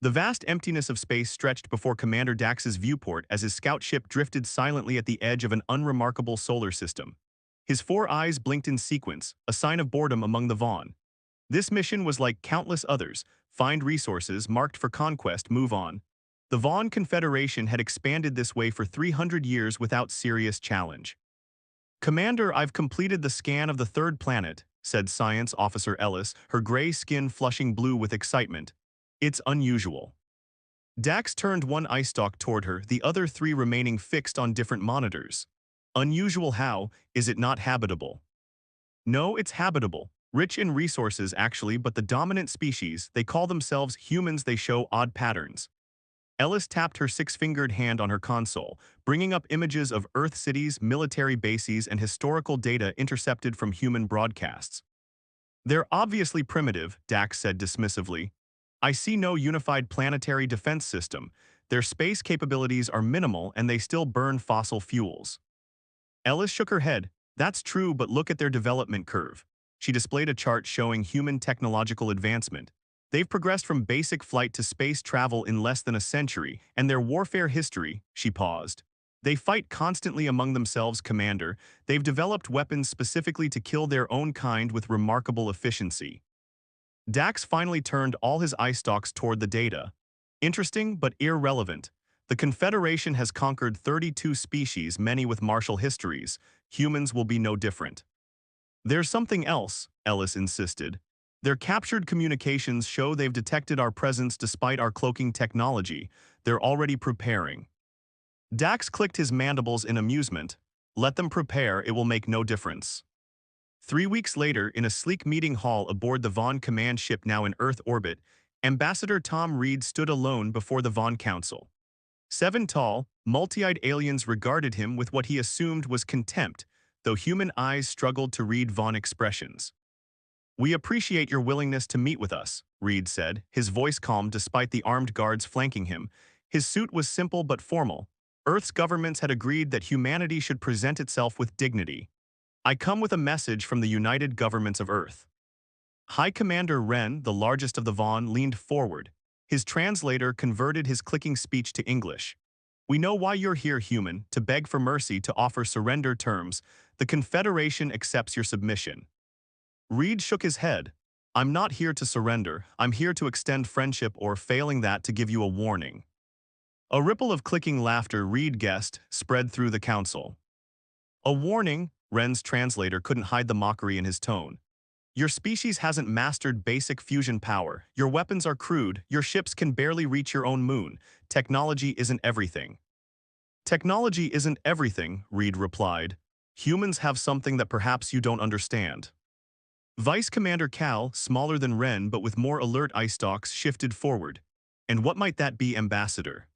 The vast emptiness of space stretched before Commander Dax's viewport as his scout ship drifted silently at the edge of an unremarkable solar system. His four eyes blinked in sequence, a sign of boredom among the Vaughn. This mission was like countless others: find resources, marked for conquest, move on. The Vaughn Confederation had expanded this way for 300 years without serious challenge. "Commander, I've completed the scan of the third planet," said Science Officer Ellis, her gray skin flushing blue with excitement. "It's unusual." Dax turned one eye stalk toward her, the other three remaining fixed on different monitors. "Unusual how? Is it not habitable?" "No, it's habitable. Rich in resources, actually, but the dominant species, they call themselves humans, they show odd patterns." Ellis tapped her six-fingered hand on her console, bringing up images of Earth cities, military bases, and historical data intercepted from human broadcasts. "They're obviously primitive," Dax said dismissively. "I see no unified planetary defense system. Their space capabilities are minimal and they still burn fossil fuels." Ellis shook her head. "That's true, but look at their development curve." She displayed a chart showing human technological advancement. "They've progressed from basic flight to space travel in less than a century, and their warfare history," she paused. "They fight constantly among themselves, Commander. They've developed weapons specifically to kill their own kind with remarkable efficiency." Dax finally turned all his eye stalks toward the data. "Interesting, but irrelevant. The Confederation has conquered 32 species, many with martial histories. Humans will be no different." "There's something else," Ellis insisted. "Their captured communications show they've detected our presence despite our cloaking technology. They're already preparing." Dax clicked his mandibles in amusement. "Let them prepare, it will make no difference." 3 weeks later, in a sleek meeting hall aboard the Vaughn command ship now in Earth orbit, Ambassador Tom Reed stood alone before the Vaughn Council. 7 tall, multi-eyed aliens regarded him with what he assumed was contempt, though human eyes struggled to read Vaughn expressions. "We appreciate your willingness to meet with us," Reed said, his voice calm despite the armed guards flanking him. His suit was simple but formal. Earth's governments had agreed that humanity should present itself with dignity. "I come with a message from the United Governments of Earth." High Commander Wren, the largest of the Vaughn, leaned forward. His translator converted his clicking speech to English. "We know why you're here, human, to beg for mercy, to offer surrender terms. The Confederation accepts your submission." Reed shook his head. "I'm not here to surrender. I'm here to extend friendship, or failing that, to give you a warning." A ripple of clicking laughter, Reed guessed, spread through the council. "A warning?" Wren's translator couldn't hide the mockery in his tone. "Your species hasn't mastered basic fusion power. Your weapons are crude. Your ships can barely reach your own moon. Technology isn't everything." "Technology isn't everything," Reed replied. "Humans have something that perhaps you don't understand." Vice Commander Cal, smaller than Wren but with more alert eye stalks, shifted forward. "And what might that be, Ambassador?"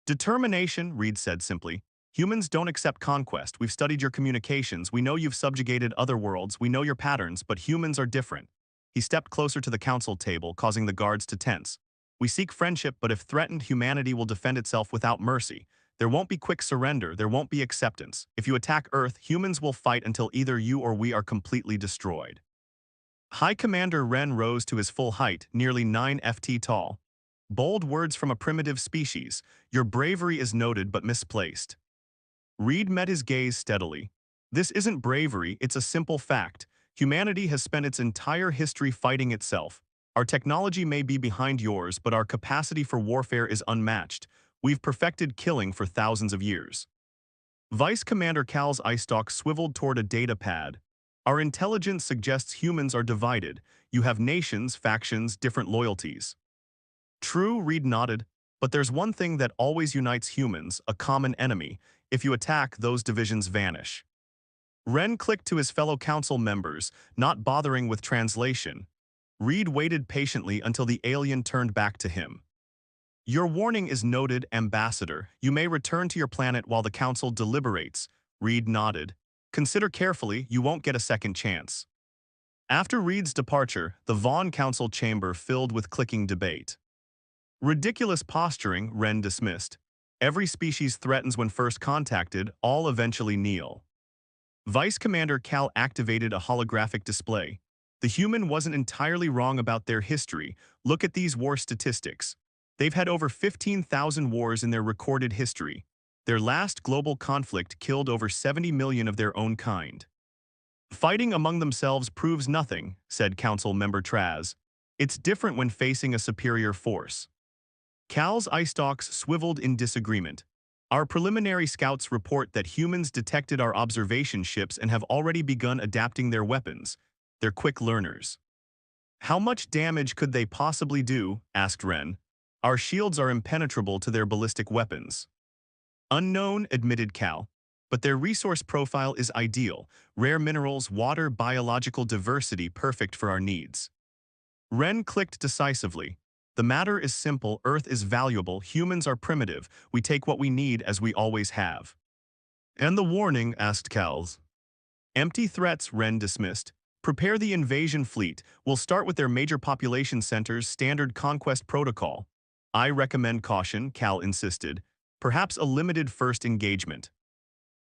"Determination," Reed said simply. "Humans don't accept conquest. We've studied your communications. We know you've subjugated other worlds. We know your patterns, but humans are different." He stepped closer to the council table, causing the guards to tense. "We seek friendship, but if threatened, humanity will defend itself without mercy. There won't be quick surrender. There won't be acceptance. If you attack Earth, humans will fight until either you or we are completely destroyed." High Commander Wren rose to his full height, nearly 9 ft tall. "Bold words from a primitive species. Your bravery is noted but misplaced." Reed met his gaze steadily. "This isn't bravery, it's a simple fact. Humanity has spent its entire history fighting itself. Our technology may be behind yours, but our capacity for warfare is unmatched. We've perfected killing for thousands of years." Vice Commander Cal's eye stalk swiveled toward a data pad. "Our intelligence suggests humans are divided. You have nations, factions, different loyalties." "True," Reed nodded, "but there's one thing that always unites humans: a common enemy. If you attack, those divisions vanish." Wren clicked to his fellow council members, not bothering with translation. Reed waited patiently until the alien turned back to him. "Your warning is noted, Ambassador. You may return to your planet while the council deliberates." Reed nodded. "Consider carefully, you won't get a second chance." After Reed's departure, the Vaughn Council chamber filled with clicking debate. "Ridiculous posturing," Wren dismissed. "Every species threatens when first contacted, all eventually kneel." Vice Commander Cal activated a holographic display. "The human wasn't entirely wrong about their history. Look at these war statistics." They've had over 15,000 wars in their recorded history. Their last global conflict killed over 70 million of their own kind. Fighting among themselves proves nothing, said Council Member Traz. It's different when facing a superior force. Cal's eye stalks swiveled in disagreement. Our preliminary scouts report that humans detected our observation ships and have already begun adapting their weapons. They're quick learners. How much damage could they possibly do? Asked Ren. Our shields are impenetrable to their ballistic weapons. Unknown, admitted Cal. But their resource profile is ideal. Rare minerals, water, biological diversity perfect for our needs. Ren clicked decisively. The matter is simple, Earth is valuable, humans are primitive, we take what we need as we always have. And the warning, asked Cals. Empty threats, Ren dismissed. Prepare the invasion fleet. We'll start with their major population centers, standard conquest protocol. I recommend caution, Cal insisted. Perhaps a limited first engagement.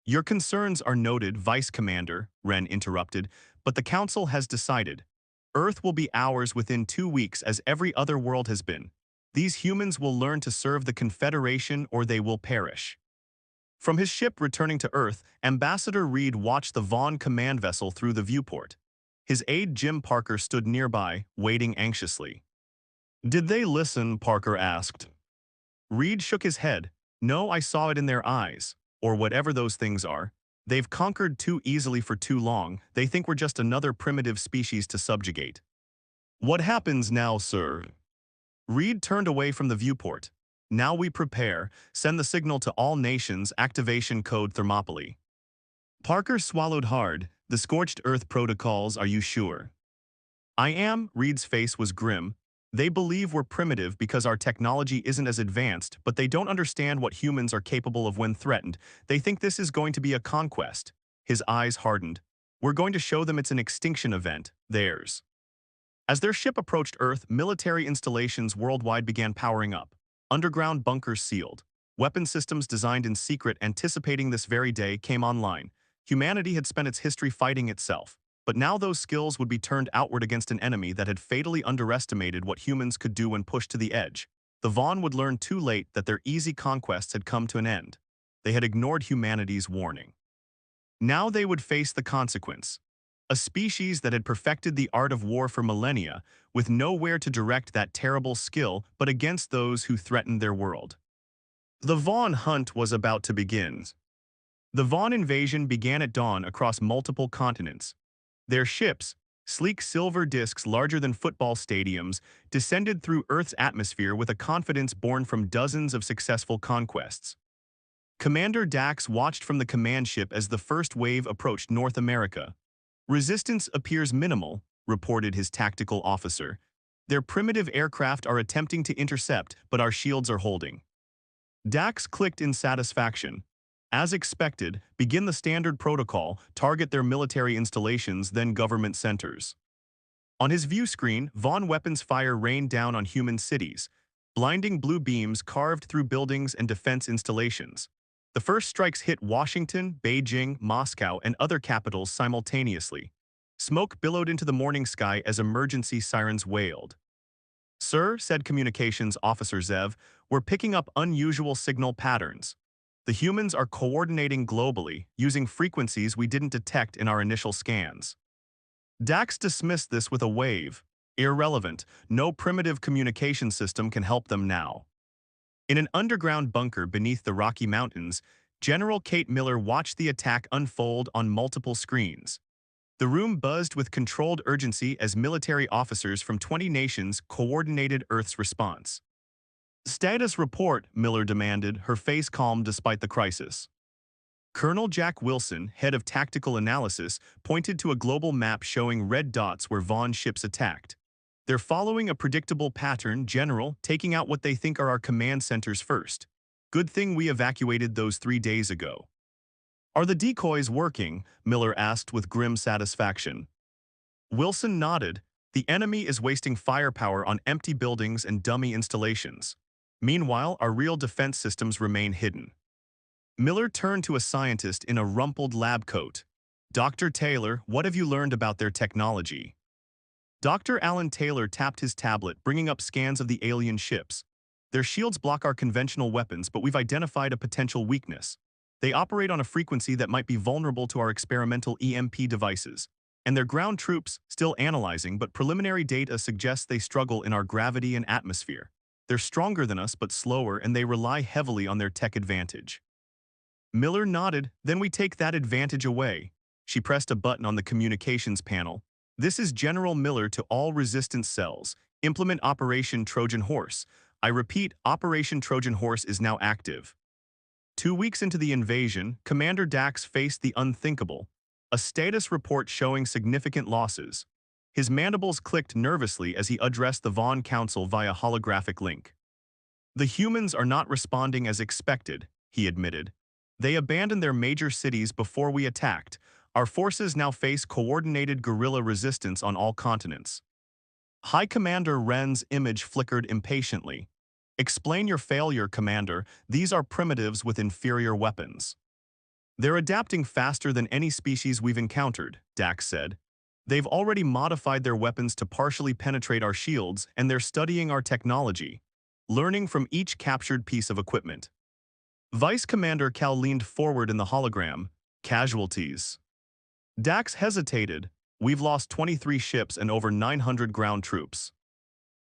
Your concerns are noted, Vice Commander, Ren interrupted, but the Council has decided. Earth will be ours within 2 weeks as every other world has been. These humans will learn to serve the Confederation or they will perish. From his ship returning to Earth, Ambassador Reed watched the Vaughn command vessel through the viewport. His aide Jim Parker stood nearby, waiting anxiously. Did they listen? Parker asked. Reed shook his head. No, I saw it in their eyes, or whatever those things are. They've conquered too easily for too long. They think we're just another primitive species to subjugate. What happens now, sir? Reed turned away from the viewport. Now we prepare. Send the signal to all nations. Activation code Thermopylae. Parker swallowed hard. The scorched earth protocols, are you sure? I am. Reed's face was grim. They believe we're primitive because our technology isn't as advanced, but they don't understand what humans are capable of when threatened. They think this is going to be a conquest. His eyes hardened. We're going to show them it's an extinction event, theirs. As their ship approached Earth, military installations worldwide began powering up. Underground bunkers sealed. Weapon systems designed in secret anticipating this very day came online. Humanity had spent its history fighting itself. But now those skills would be turned outward against an enemy that had fatally underestimated what humans could do when pushed to the edge. The Vaughn would learn too late that their easy conquests had come to an end. They had ignored humanity's warning. Now they would face the consequence. A species that had perfected the art of war for millennia, with nowhere to direct that terrible skill but against those who threatened their world. The Vaughn hunt was about to begin. The Vaughn invasion began at dawn across multiple continents. Their ships, sleek silver discs larger than football stadiums, descended through Earth's atmosphere with a confidence born from dozens of successful conquests. Commander Dax watched from the command ship as the first wave approached North America. Resistance appears minimal, reported his tactical officer. Their primitive aircraft are attempting to intercept, but our shields are holding. Dax clicked in satisfaction. As expected, begin the standard protocol, target their military installations, then government centers. On his view screen, Vaughn weapons fire rained down on human cities. Blinding blue beams carved through buildings and defense installations. The first strikes hit Washington, Beijing, Moscow, and other capitals simultaneously. Smoke billowed into the morning sky as emergency sirens wailed. Sir, said Communications Officer Zev, we're picking up unusual signal patterns. The humans are coordinating globally, using frequencies we didn't detect in our initial scans. Dax dismissed this with a wave. Irrelevant, no primitive communication system can help them now. In an underground bunker beneath the Rocky Mountains, General Kate Miller watched the attack unfold on multiple screens. The room buzzed with controlled urgency as military officers from 20 nations coordinated Earth's response. Status report, Miller demanded, her face calm despite the crisis. Colonel Jack Wilson, head of tactical analysis, pointed to a global map showing red dots where Vaughn ships attacked. They're following a predictable pattern, General, taking out what they think are our command centers first. Good thing we evacuated those 3 days ago. Are the decoys working? Miller asked with grim satisfaction. Wilson nodded. The enemy is wasting firepower on empty buildings and dummy installations. Meanwhile, our real defense systems remain hidden. Miller turned to a scientist in a rumpled lab coat. Dr. Taylor, what have you learned about their technology? Dr. Alan Taylor tapped his tablet, bringing up scans of the alien ships. Their shields block our conventional weapons, but we've identified a potential weakness. They operate on a frequency that might be vulnerable to our experimental EMP devices. And their ground troops, still analyzing, but preliminary data suggests they struggle in our gravity and atmosphere. They're stronger than us but slower, and they rely heavily on their tech advantage. Miller nodded. Then we take that advantage away. She pressed a button on the communications panel. This is General Miller to all resistance cells. Implement Operation Trojan Horse. I repeat, Operation Trojan Horse is now active. 2 weeks into the invasion, Commander Dax faced the unthinkable. A status report showing significant losses. His mandibles clicked nervously as he addressed the Vaughn Council via holographic link. The humans are not responding as expected, he admitted. They abandoned their major cities before we attacked. Our forces now face coordinated guerrilla resistance on all continents. High Commander Wren's image flickered impatiently. Explain your failure, Commander. These are primitives with inferior weapons. They're adapting faster than any species we've encountered, Dax said. They've already modified their weapons to partially penetrate our shields, and they're studying our technology, learning from each captured piece of equipment. Vice Commander Cal leaned forward in the hologram. Casualties. Dax hesitated. We've lost 23 ships and over 900 ground troops.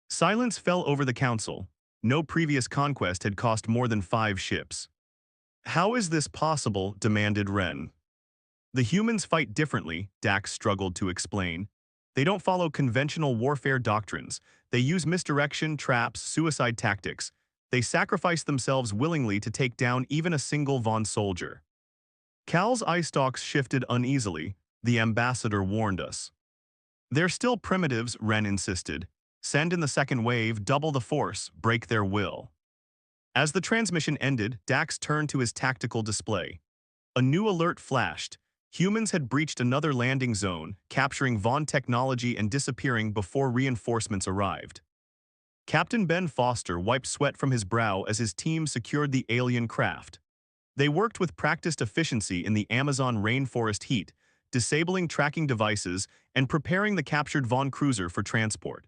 Silence fell over the council. No previous conquest had cost more than 5 ships. How is this possible? Demanded Wren. The humans fight differently, Dax struggled to explain. They don't follow conventional warfare doctrines. They use misdirection, traps, suicide tactics. They sacrifice themselves willingly to take down even a single Vaughn soldier. Cal's eye stalks shifted uneasily. The ambassador warned us. They're still primitives, Wren insisted. Send in the second wave, double the force, break their will. As the transmission ended, Dax turned to his tactical display. A new alert flashed. Humans had breached another landing zone, capturing Vaughn technology and disappearing before reinforcements arrived. Captain Ben Foster wiped sweat from his brow as his team secured the alien craft. They worked with practiced efficiency in the Amazon rainforest heat, disabling tracking devices and preparing the captured Vaughn cruiser for transport.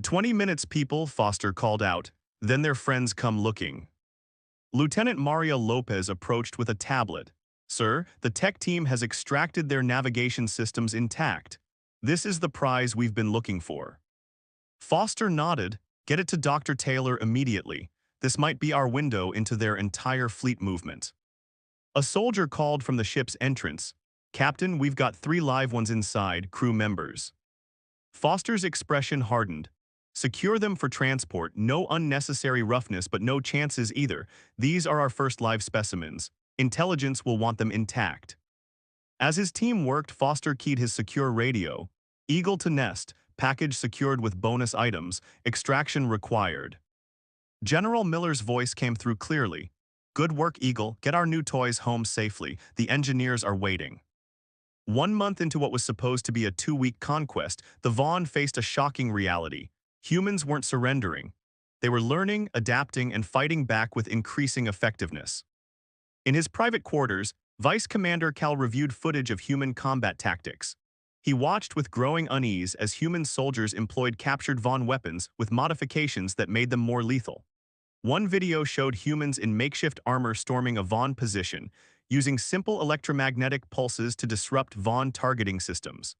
20 minutes, people, Foster called out. Then their friends come looking. Lieutenant Maria Lopez approached with a tablet. Sir, the tech team has extracted their navigation systems intact. This is the prize we've been looking for. Foster nodded. Get it to Dr. Taylor immediately. This might be our window into their entire fleet movement. A soldier called from the ship's entrance. Captain, we've got 3 live ones inside, crew members. Foster's expression hardened. Secure them for transport, no unnecessary roughness but no chances either. These are our first live specimens. Intelligence will want them intact. As his team worked, Foster keyed his secure radio. Eagle to nest, package secured with bonus items, extraction required. General Miller's voice came through clearly. Good work, Eagle, get our new toys home safely. The engineers are waiting. 1 month into what was supposed to be a 2-week conquest, the Vaughn faced a shocking reality. Humans weren't surrendering. They were learning, adapting, and fighting back with increasing effectiveness. In his private quarters, Vice Commander Cal reviewed footage of human combat tactics. He watched with growing unease as human soldiers employed captured Vaughn weapons with modifications that made them more lethal. One video showed humans in makeshift armor storming a Vaughn position, using simple electromagnetic pulses to disrupt Vaughn targeting systems.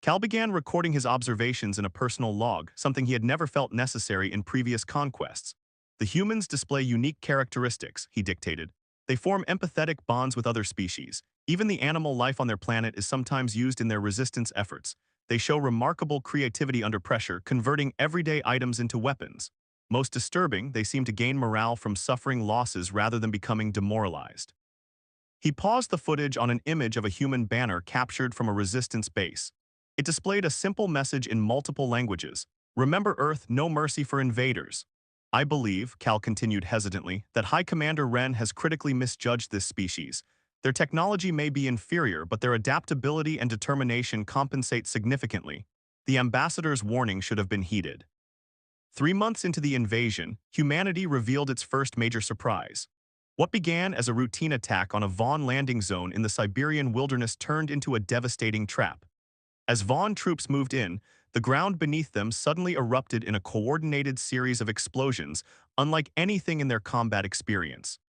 Cal began recording his observations in a personal log, something he had never felt necessary in previous conquests. The humans display unique characteristics, he dictated. They form empathetic bonds with other species. Even the animal life on their planet is sometimes used in their resistance efforts. They show remarkable creativity under pressure, converting everyday items into weapons. Most disturbing, they seem to gain morale from suffering losses rather than becoming demoralized. He paused the footage on an image of a human banner captured from a resistance base. It displayed a simple message in multiple languages. Remember Earth, no mercy for invaders. I believe, Cal continued hesitantly, that High Commander Wren has critically misjudged this species. Their technology may be inferior, but their adaptability and determination compensate significantly. The ambassador's warning should have been heeded. 3 months into the invasion, humanity revealed its first major surprise. What began as a routine attack on a Vaughn landing zone in the Siberian wilderness turned into a devastating trap. As Vaughn troops moved in, The ground beneath them suddenly erupted in a coordinated series of explosions, unlike anything in their combat experience.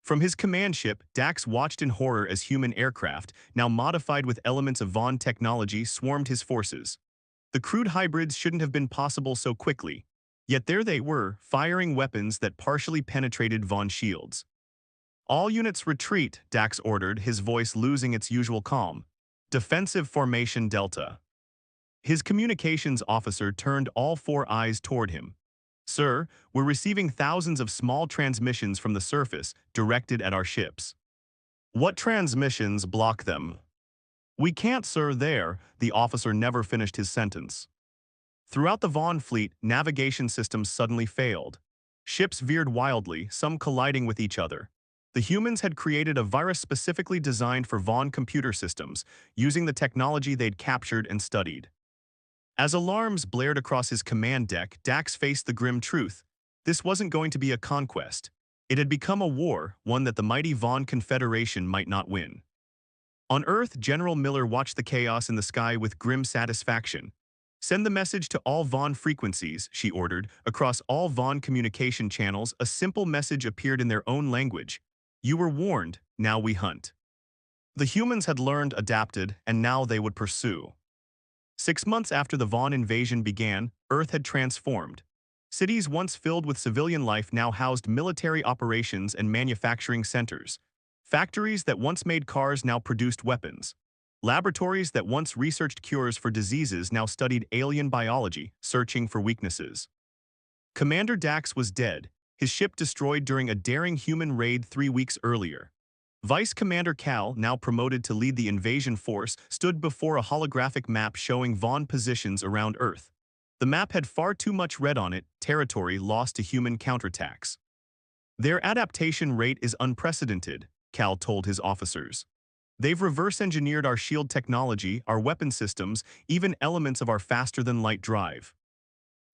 From his command ship, Dax watched in horror as human aircraft, now modified with elements of Vaughn technology, swarmed his forces. The crude hybrids shouldn't have been possible so quickly. Yet there they were, firing weapons that partially penetrated Vaughn shields. "All units retreat," Dax ordered, his voice losing its usual calm. "Defensive formation Delta." His communications officer turned all four eyes toward him. "Sir, we're receiving thousands of small transmissions from the surface directed at our ships." "What transmissions block them?" "We can't, sir, there." The officer never finished his sentence. Throughout the Vaughn fleet, navigation systems suddenly failed. Ships veered wildly, some colliding with each other. The humans had created a virus specifically designed for Vaughn computer systems, using the technology they'd captured and studied. As alarms blared across his command deck, Dax faced the grim truth. This wasn't going to be a conquest. It had become a war, one that the mighty Vaughn Confederation might not win. On Earth, General Miller watched the chaos in the sky with grim satisfaction. "Send the message to all Vaughn frequencies," she ordered. Across all Vaughn communication channels, a simple message appeared in their own language. "You were warned, now we hunt." The humans had learned, adapted, and now they would pursue. 6 months after the Vaughn invasion began, Earth had transformed. Cities once filled with civilian life now housed military operations and manufacturing centers. Factories that once made cars now produced weapons. Laboratories that once researched cures for diseases now studied alien biology, searching for weaknesses. Commander Dax was dead, his ship destroyed during a daring human raid 3 weeks earlier. Vice Commander Cal, now promoted to lead the invasion force, stood before a holographic map showing Vaughn positions around Earth. The map had far too much red on it, territory lost to human counterattacks. "Their adaptation rate is unprecedented," Cal told his officers. "They've reverse-engineered our shield technology, our weapon systems, even elements of our faster-than-light drive."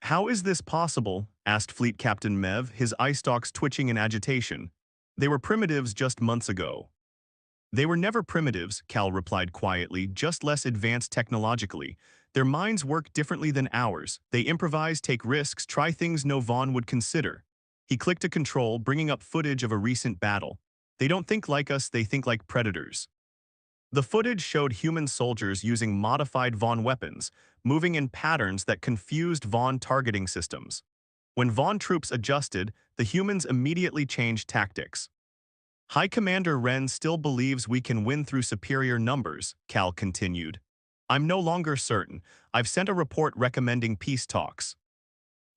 "How is this possible?" asked Fleet Captain Mev, his eye stalks twitching in agitation. "They were primitives just months ago." "They were never primitives," Cal replied quietly, "just less advanced technologically. Their minds work differently than ours. They improvise, take risks, try things no Vaughn would consider." He clicked a control, bringing up footage of a recent battle. "They don't think like us, they think like predators." The footage showed human soldiers using modified Vaughn weapons, moving in patterns that confused Vaughn targeting systems. When Vaughn troops adjusted, the humans immediately changed tactics. "High Commander Wren still believes we can win through superior numbers," Cal continued. "I'm no longer certain. I've sent a report recommending peace talks."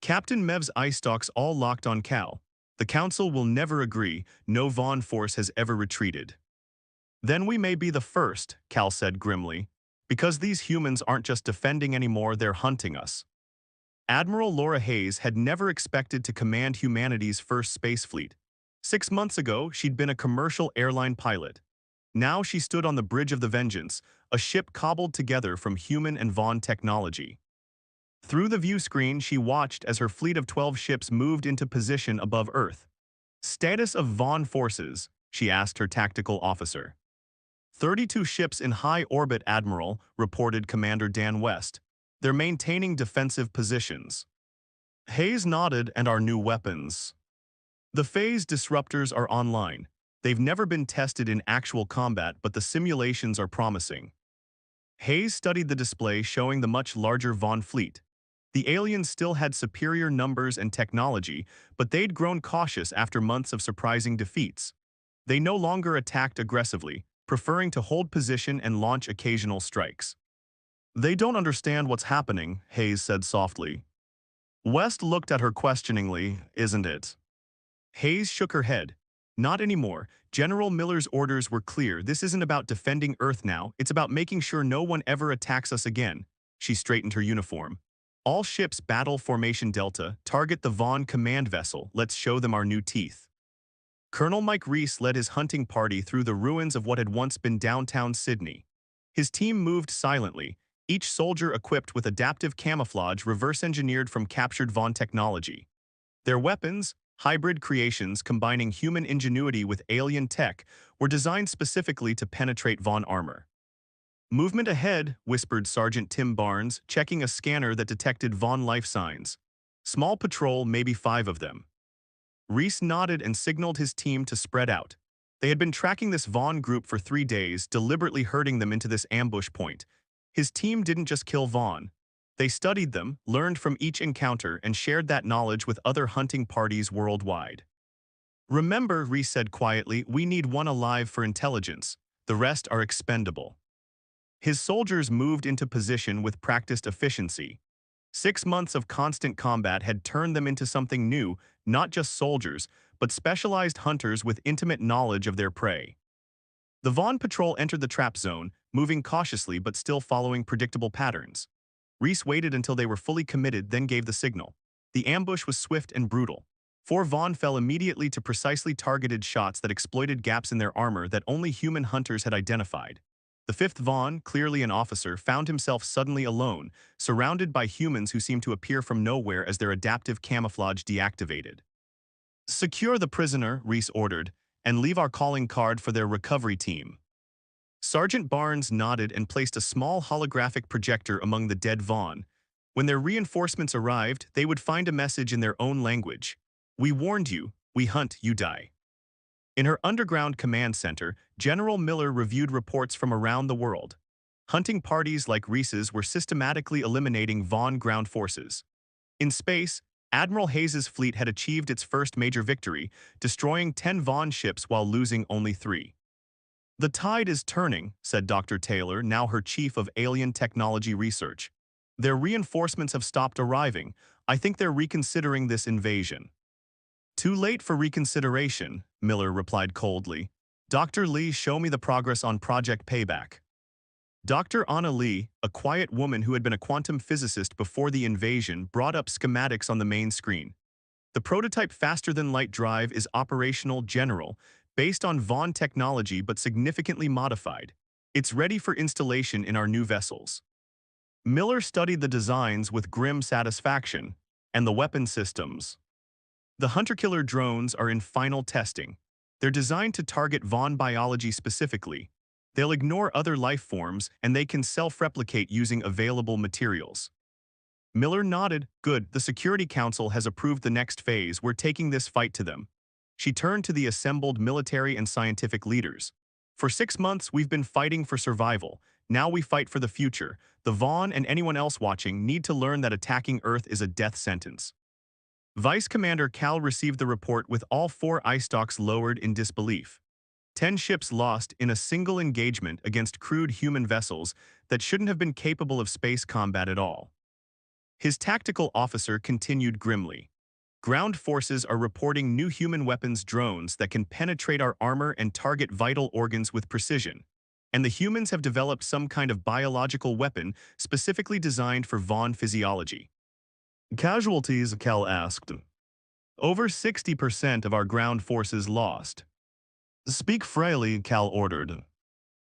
Captain Mev's eye stalks all locked on Cal. "The Council will never agree. No Vaughn force has ever retreated." "Then we may be the first," Cal said grimly. "Because these humans aren't just defending anymore, they're hunting us." Admiral Laura Hayes had never expected to command humanity's first space fleet. 6 months ago, she'd been a commercial airline pilot. Now she stood on the Bridge of the Vengeance, a ship cobbled together from human and Vaughn technology. Through the view screen, she watched as her fleet of 12 ships moved into position above Earth. "Status of Vaughn forces," she asked her tactical officer. 32 ships in high orbit, Admiral," reported Commander Dan West. "They're maintaining defensive positions." Hayes nodded. "And our new weapons?" "The phase disruptors are online. They've never been tested in actual combat, but the simulations are promising." Hayes studied the display showing the much larger Vaughn fleet. The aliens still had superior numbers and technology, but they'd grown cautious after months of surprising defeats. They no longer attacked aggressively, preferring to hold position and launch occasional strikes. "They don't understand what's happening," Hayes said softly. West looked at her questioningly. "Isn't it?" Hayes shook her head. "Not anymore. General Miller's orders were clear. This isn't about defending Earth now. It's about making sure no one ever attacks us again." She straightened her uniform. "All ships battle formation Delta. Target the Vaughn command vessel. Let's show them our new teeth." Colonel Mike Reese led his hunting party through the ruins of what had once been downtown Sydney. His team moved silently, each soldier equipped with adaptive camouflage reverse-engineered from captured Vaughn technology. Their weapons, hybrid creations combining human ingenuity with alien tech, were designed specifically to penetrate Vaughn armor. Movement ahead, whispered Sergeant Tim Barnes, checking a scanner that detected Vaughn life signs. Small patrol, maybe 5 of them. Reese nodded and signaled his team to spread out. They had been tracking this Vaughn group for 3 days, deliberately herding them into this ambush point. His team didn't just kill Vaughn. They studied them, learned from each encounter, and shared that knowledge with other hunting parties worldwide. Remember, Reese said quietly, we need one alive for intelligence. The rest are expendable. His soldiers moved into position with practiced efficiency. 6 months of constant combat had turned them into something new, not just soldiers, but specialized hunters with intimate knowledge of their prey. The Vaughn patrol entered the trap zone, moving cautiously but still following predictable patterns. Reese waited until they were fully committed, then gave the signal. The ambush was swift and brutal. 4 Vaughn fell immediately to precisely targeted shots that exploited gaps in their armor that only human hunters had identified. The 5th Vaughn, clearly an officer, found himself suddenly alone, surrounded by humans who seemed to appear from nowhere as their adaptive camouflage deactivated. Secure the prisoner, Reese ordered, and leave our calling card for their recovery team. Sergeant Barnes nodded and placed a small holographic projector among the dead Vaughn. When their reinforcements arrived, they would find a message in their own language. We warned you, we hunt, you die. In her underground command center, General Miller reviewed reports from around the world. Hunting parties like Reese's were systematically eliminating Vaughn ground forces. In space, Admiral Hayes's fleet had achieved its first major victory, destroying 10 Vaughn ships while losing only 3. The tide is turning, said Dr. Taylor, now her chief of alien technology research. Their reinforcements have stopped arriving. I think they're reconsidering this invasion. Too late for reconsideration, Miller replied coldly. Dr. Lee, show me the progress on Project Payback. Dr. Anna Lee, a quiet woman who had been a quantum physicist before the invasion, brought up schematics on the main screen. The prototype faster-than-light drive is operational general, based on Vaughn technology but significantly modified. It's ready for installation in our new vessels. Miller studied the designs with grim satisfaction, and the weapon systems. The hunter-killer drones are in final testing. They're designed to target Vaughn biology specifically. They'll ignore other life forms, and they can self-replicate using available materials. Miller nodded. Good, the Security Council has approved the next phase. We're taking this fight to them. She turned to the assembled military and scientific leaders. For 6 months, we've been fighting for survival. Now we fight for the future. The Vaughn and anyone else watching need to learn that attacking Earth is a death sentence. Vice Commander Cal received the report with all 4 eye stalks lowered in disbelief. 10 ships lost in a single engagement against crude human vessels that shouldn't have been capable of space combat at all. His tactical officer continued grimly. Ground forces are reporting new human weapons drones that can penetrate our armor and target vital organs with precision. And the humans have developed some kind of biological weapon specifically designed for Vaughn physiology. Casualties, Cal asked. Over 60% of our ground forces lost. Speak freely, Cal ordered.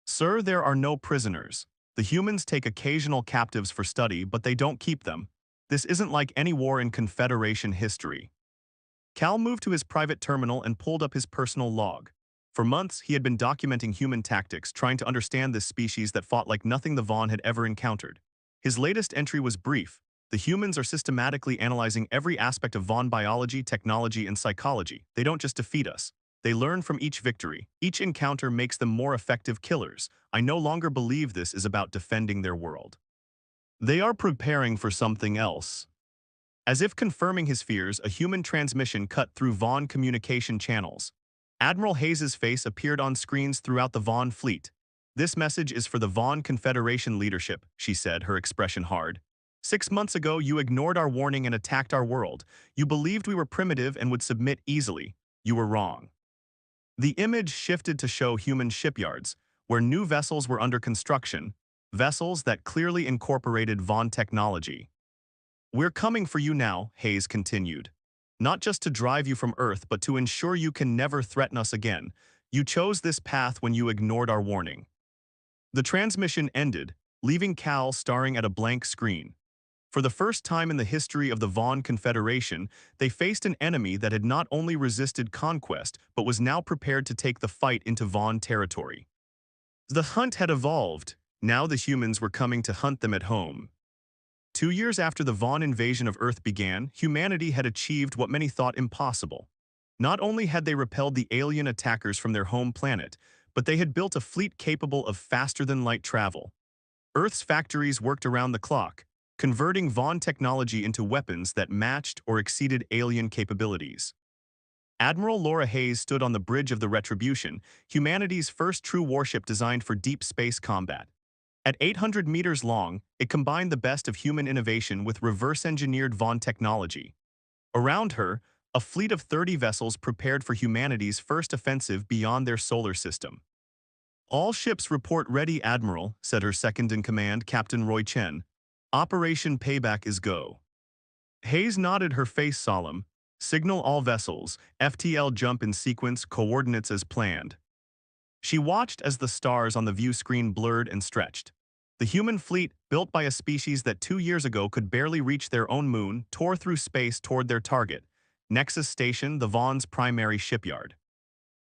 Sir, there are no prisoners. The humans take occasional captives for study, but they don't keep them. This isn't like any war in Confederation history. Cal moved to his private terminal and pulled up his personal log. For months, he had been documenting human tactics, trying to understand this species that fought like nothing the Vaughn had ever encountered. His latest entry was brief. The humans are systematically analyzing every aspect of Vaughn biology, technology, and psychology. They don't just defeat us. They learn from each victory. Each encounter makes them more effective killers. I no longer believe this is about defending their world. They are preparing for something else. As if confirming his fears, a human transmission cut through Vaughn communication channels. Admiral Hayes's face appeared on screens throughout the Vaughn fleet. This message is for the Vaughn Confederation leadership, she said, her expression hard. 6 months ago, you ignored our warning and attacked our world. You believed we were primitive and would submit easily. You were wrong. The image shifted to show human shipyards, where new vessels were under construction, vessels that clearly incorporated Vaughn technology. We're coming for you now, Hayes continued. Not just to drive you from Earth, but to ensure you can never threaten us again. You chose this path when you ignored our warning. The transmission ended, leaving Cal staring at a blank screen. For the first time in the history of the Vaughn Confederation, they faced an enemy that had not only resisted conquest, but was now prepared to take the fight into Vaughn territory. The hunt had evolved. Now the humans were coming to hunt them at home. 2 years after the Vaughn invasion of Earth began, humanity had achieved what many thought impossible. Not only had they repelled the alien attackers from their home planet, but they had built a fleet capable of faster-than-light travel. Earth's factories worked around the clock, converting Vaughn technology into weapons that matched or exceeded alien capabilities. Admiral Laura Hayes stood on the bridge of the Retribution, humanity's first true warship designed for deep space combat. At 800 meters long, it combined the best of human innovation with reverse-engineered Vaughn technology. Around her, a fleet of 30 vessels prepared for humanity's first offensive beyond their solar system. "All ships report ready, Admiral," said her second-in-command, Captain Roy Chen. "Operation Payback is go." Hayes nodded, her face solemn. "Signal all vessels, FTL jump in sequence, coordinates as planned." She watched as the stars on the view screen blurred and stretched. The human fleet, built by a species that 2 years ago could barely reach their own moon, tore through space toward their target, Nexus Station, the Vaughn's primary shipyard.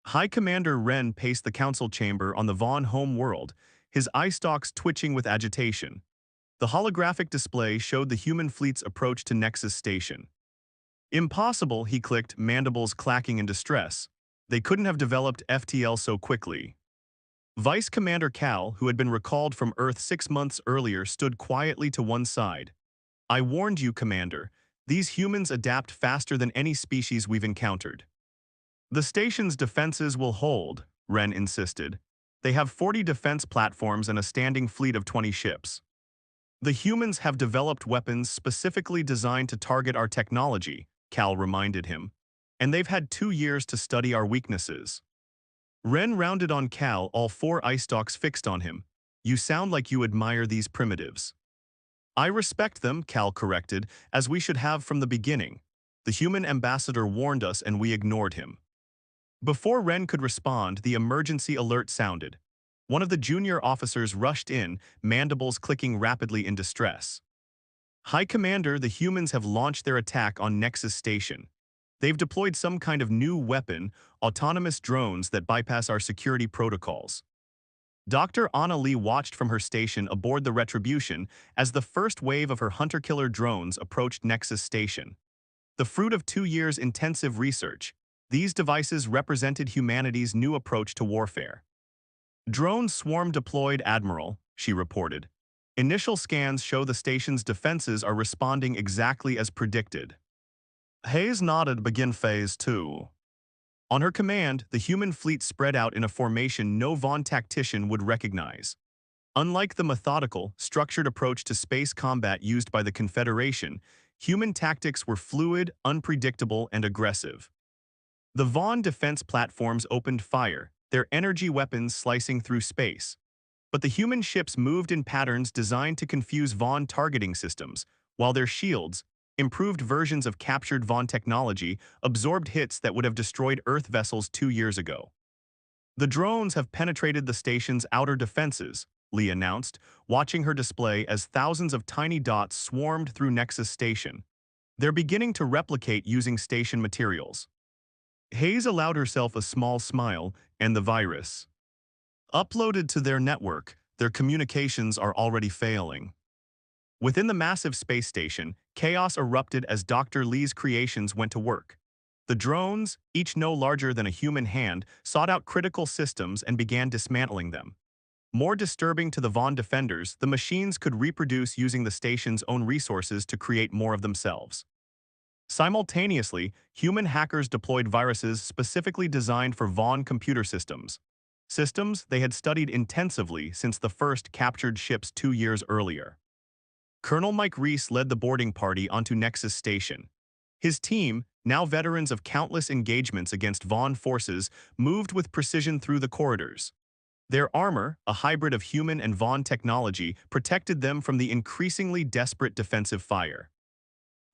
High Commander Wren paced the council chamber on the Vaughn home world, his eye stalks twitching with agitation. The holographic display showed the human fleet's approach to Nexus Station. "Impossible," he clicked, mandibles clacking in distress. "They couldn't have developed FTL so quickly." Vice Commander Cal, who had been recalled from Earth 6 months earlier, stood quietly to one side. "I warned you, Commander. These humans adapt faster than any species we've encountered." "The station's defenses will hold," Wren insisted. "They have 40 defense platforms and a standing fleet of 20 ships. The humans have developed weapons specifically designed to target our technology," Cal reminded him. "And they've had 2 years to study our weaknesses." Wren rounded on Cal, all four eye stalks fixed on him. "You sound like you admire these primitives." "I respect them," Cal corrected, "as we should have from the beginning. The human ambassador warned us and we ignored him." Before Wren could respond, the emergency alert sounded. One of the junior officers rushed in, mandibles clicking rapidly in distress. "High Commander, the humans have launched their attack on Nexus Station. They've deployed some kind of new weapon, autonomous drones that bypass our security protocols." Dr. Anna Lee watched from her station aboard the Retribution as the first wave of her hunter-killer drones approached Nexus Station. The fruit of 2 years' intensive research, these devices represented humanity's new approach to warfare. "Drone swarm deployed, Admiral," she reported. "Initial scans show the station's defenses are responding exactly as predicted." Hayes nodded. "Begin Phase 2. On her command, the human fleet spread out in a formation no Vaughn tactician would recognize. Unlike the methodical, structured approach to space combat used by the Confederation, human tactics were fluid, unpredictable, and aggressive. The Vaughn defense platforms opened fire, their energy weapons slicing through space. But the human ships moved in patterns designed to confuse Vaughn targeting systems, while their shields, improved versions of captured Vaughn technology, absorbed hits that would have destroyed Earth vessels 2 years ago. "The drones have penetrated the station's outer defenses," Lee announced, watching her display as thousands of tiny dots swarmed through Nexus Station. "They're beginning to replicate using station materials." Hayes allowed herself a small smile, "And the virus uploaded to their network, their communications are already failing." Within the massive space station, chaos erupted as Dr. Lee's creations went to work. The drones, each no larger than a human hand, sought out critical systems and began dismantling them. More disturbing to the Vaughn defenders, the machines could reproduce using the station's own resources to create more of themselves. Simultaneously, human hackers deployed viruses specifically designed for Vaughn computer systems. Systems they had studied intensively since the first captured ships 2 years earlier. Colonel Mike Reese led the boarding party onto Nexus Station. His team, now veterans of countless engagements against Vaughn forces, moved with precision through the corridors. Their armor, a hybrid of human and Vaughn technology, protected them from the increasingly desperate defensive fire.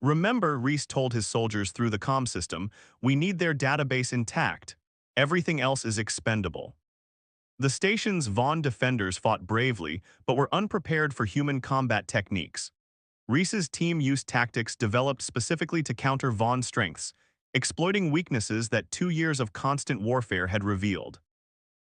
"Remember," Reese told his soldiers through the comm system, "we need their database intact. Everything else is expendable." The station's Vaughn defenders fought bravely, but were unprepared for human combat techniques. Reese's team used tactics developed specifically to counter Vaughn's strengths, exploiting weaknesses that 2 years of constant warfare had revealed.